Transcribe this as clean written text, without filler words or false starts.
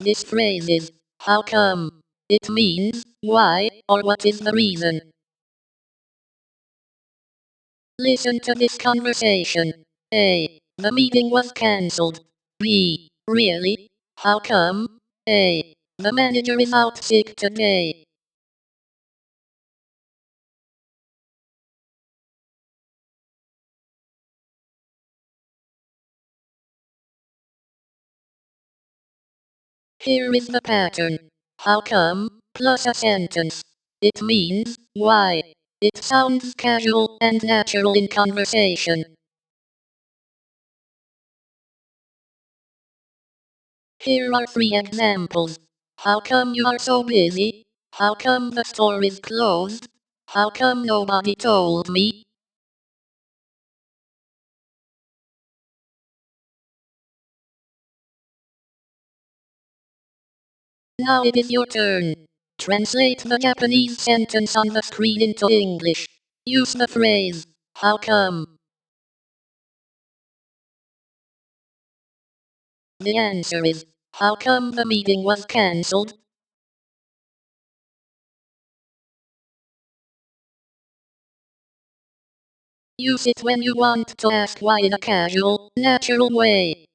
This phrase is, how come? It means, why, or what is the reason? Listen to this conversation. A. The meeting was cancelled. B. Really? How come? A. The manager is out sick today. Here is the pattern. How come, plus a sentence. It means, why. It sounds casual and natural in conversation. Here are 3 examples. How come you are so busy? How come the store is closed? How come nobody told me? Now it is your turn. Translate the Japanese sentence on the screen into English. Use the phrase, how come? The answer is, how come the meeting was cancelled? Use it when you want to ask why in a casual, natural way.